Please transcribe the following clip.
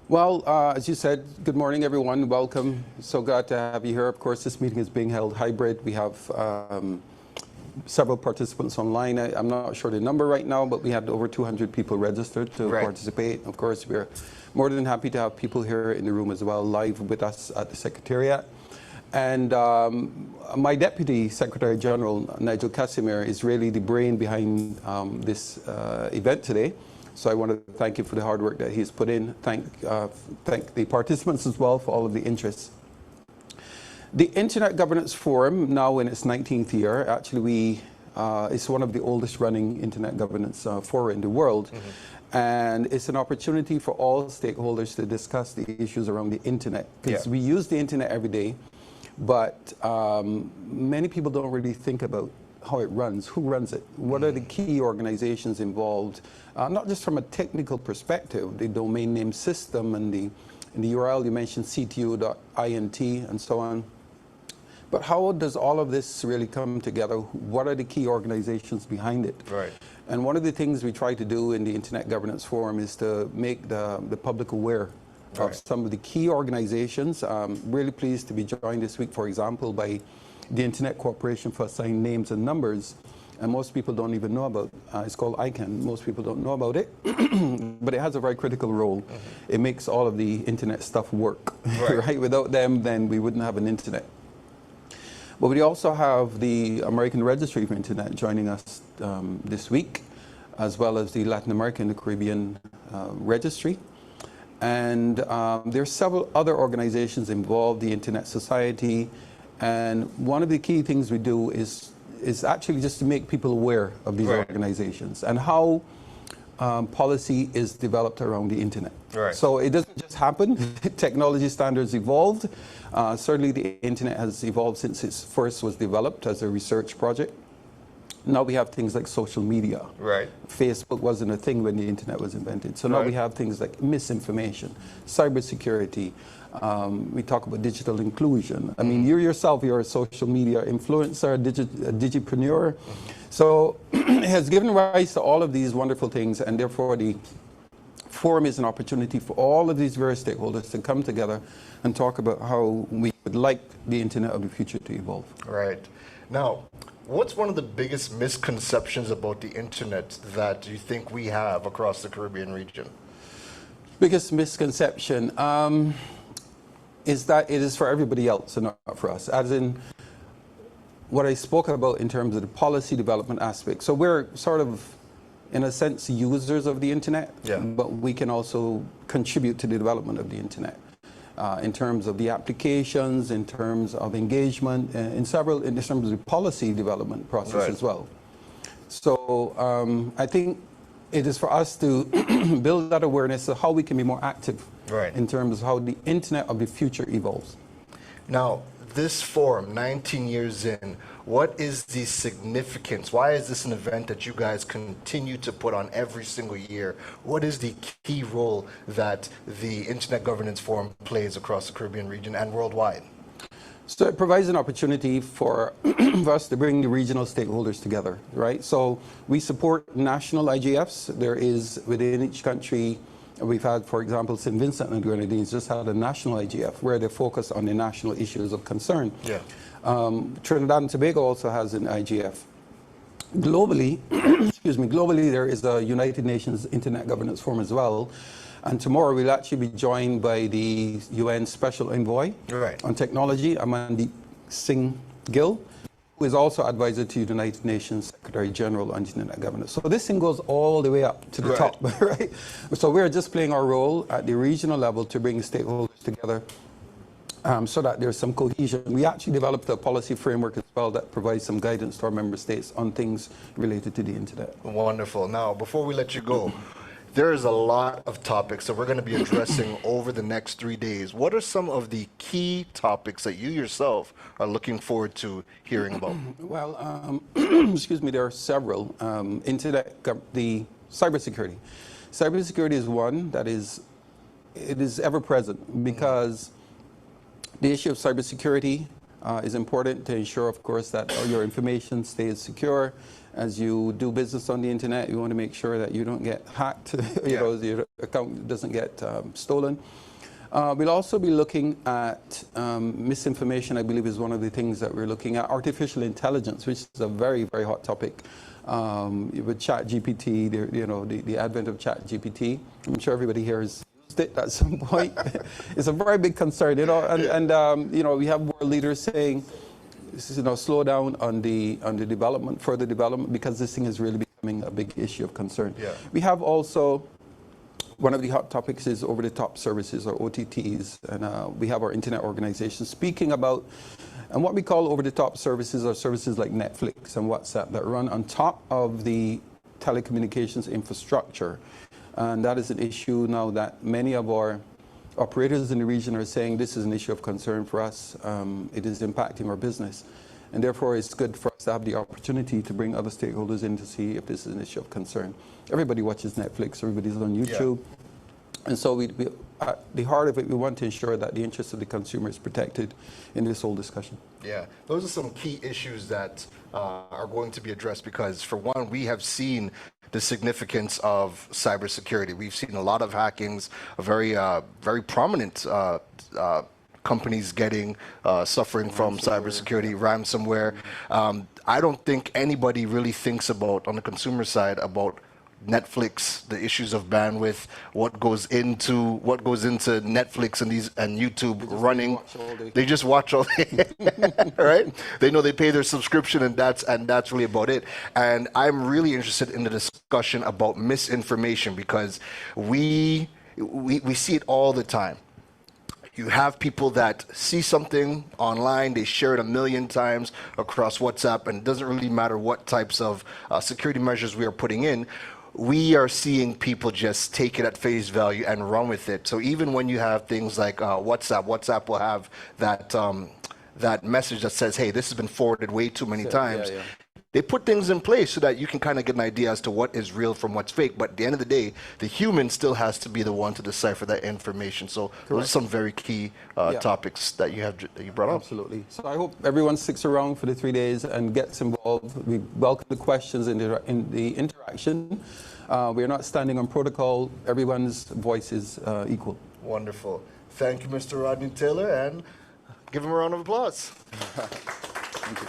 Well, as you said, good morning, everyone. Welcome. So glad to have you here. Of course, this meeting is being held hybrid. We have several participants online. I'm not sure the number right now, but we had over 200 people registered to participate. Of course, we're more than happy to have people here in the room as well, live with us at the Secretariat. And my Deputy Secretary General, Nigel Casimir, is really the brain behind this event today. So I want to thank him for the hard work that he's put in. Thank the participants as well for all of the interest. The Internet Governance Forum, now in its 19th year, actually it's one of the oldest running Internet Governance fora in the world. And it's an opportunity for all stakeholders to discuss the issues around the Internet. Because we use the Internet every day, but many people don't really think about how it runs, who runs it, what are the key organizations involved, not just from a technical perspective, the domain name system and the URL, you mentioned ctu.int and so on, but how does all of this really come together? What are the key organizations behind it? Right. And one of the things we try to do in the Internet Governance Forum is to make the public aware of some of the key organizations. Really pleased to be joined this week, for example, by the Internet Corporation for Assigned Names and Numbers, and most people don't even know about. It's called ICANN. Most people don't know about it, but it has a very critical role. It makes all of the Internet stuff work. Right? Without them, then we wouldn't have an Internet. But we also have the American Registry for Internet joining us this week, as well as the Latin American and the Caribbean Registry. And there are several other organizations involved, the Internet Society. And one of the key things we do is actually just to make people aware of these organizations and how policy is developed around the Internet. So it doesn't just happen. Technology standards evolved. Certainly the Internet has evolved since it first was developed as a research project. Now we have things like social media. Facebook wasn't a thing when the Internet was invented. So now we have things like misinformation, cybersecurity. We talk about digital inclusion. I mean, you yourself, you're a social media influencer, a digipreneur. So it has given rise to all of these wonderful things, and therefore the forum is an opportunity for all of these various stakeholders to come together and talk about how we would like the Internet of the future to evolve. Right. Now, what's one of the biggest misconceptions about the Internet that you think we have across the Caribbean region? Biggest misconception is that it is for everybody else and not for us, as in what I spoke about in terms of the policy development aspect. So we're sort of, in a sense, users of the Internet, but we can also contribute to the development of the Internet in terms of the applications, in terms of engagement, in terms of the policy development process as well. So I think it is for us to build that awareness of how we can be more active in terms of how the Internet of the future evolves. Now, this forum, 19 years in, what is the significance? Why is this an event that you guys continue to put on every single year? What is the key role that the Internet Governance Forum plays across the Caribbean region and worldwide? So it provides an opportunity for, for us to bring the regional stakeholders together, right? So we support national IGFs. There is, within each country, we've had, for example, St. Vincent and the Grenadines just had a national IGF where they focus on the national issues of concern. Trinidad and Tobago also has an IGF. Globally, excuse me, globally there is the United Nations Internet Governance Forum as well. And tomorrow we'll actually be joined by the UN Special Envoy on Technology, Amandeep Singh Gill, who is also advisor to the United Nations Secretary General on Internet Governance. So this thing goes all the way up to the top, right? So we're just playing our role at the regional level to bring stakeholders together so that there's some cohesion. We actually developed a policy framework as well that provides some guidance to our member states on things related to the Internet. Wonderful. Now, before we let you go, there is a lot of topics that we're going to be addressing over the next 3 days. What are some of the key topics that you yourself are looking forward to hearing about? Well, excuse me, there are several. The cybersecurity. Cybersecurity is one that is ever present because the issue of cybersecurity It's important to ensure, of course, that all your information stays secure. As you do business on the internet, you want to make sure that you don't get hacked, your account doesn't get stolen. We'll also be looking at misinformation, I believe is one of the things that we're looking at. Artificial intelligence, which is a very, very hot topic. With ChatGPT, the advent of ChatGPT, I'm sure everybody here has used it at some point. It's a very big concern, and we have world leaders saying, slow down on the development, further development, because this thing is really becoming a big issue of concern. Yeah. We have also, one of the hot topics is over-the-top services, or OTTs, and we have our internet organization speaking about, and what we call over-the-top services are services like Netflix and WhatsApp that run on top of the telecommunications infrastructure. And that is an issue now that many of our operators in the region are saying this is an issue of concern for us. It is impacting our business. And therefore, it's good for us to have the opportunity to bring other stakeholders in to see if this is an issue of concern. Everybody watches Netflix, everybody's on YouTube. Yeah. And so we at the heart of it, we want to ensure that the interests of the consumer is protected in this whole discussion. Yeah, those are some key issues that are going to be addressed because, for one, we have seen the significance of cybersecurity. We've seen a lot of hackings, very prominent companies suffering from cybersecurity, ransomware. I don't think anybody really thinks about, on the consumer side, about Netflix, the issues of bandwidth, what goes into Netflix and YouTube running. They just watch all day, right? They know they pay their subscription, and that's really about it. And I'm really interested in the discussion about misinformation because we see it all the time. You have people that see something online, they share it 1 million times across WhatsApp, and it doesn't really matter what types of security measures we are putting in. We are seeing people just take it at face value and run with it. So even when you have things like WhatsApp will have that message that says, hey, this has been forwarded way too many times. Yeah. They put things in place so that you can kind of get an idea as to what is real from what's fake. But at the end of the day, the human still has to be the one to decipher that information. So those are some very key topics that you brought up. Absolutely. So I hope everyone sticks around for the 3 days and gets involved. We welcome the questions in the interaction. We are not standing on protocol. Everyone's voice is equal. Wonderful. Thank you, Mr. Rodney Taylor, and give him a round of applause. Thank you.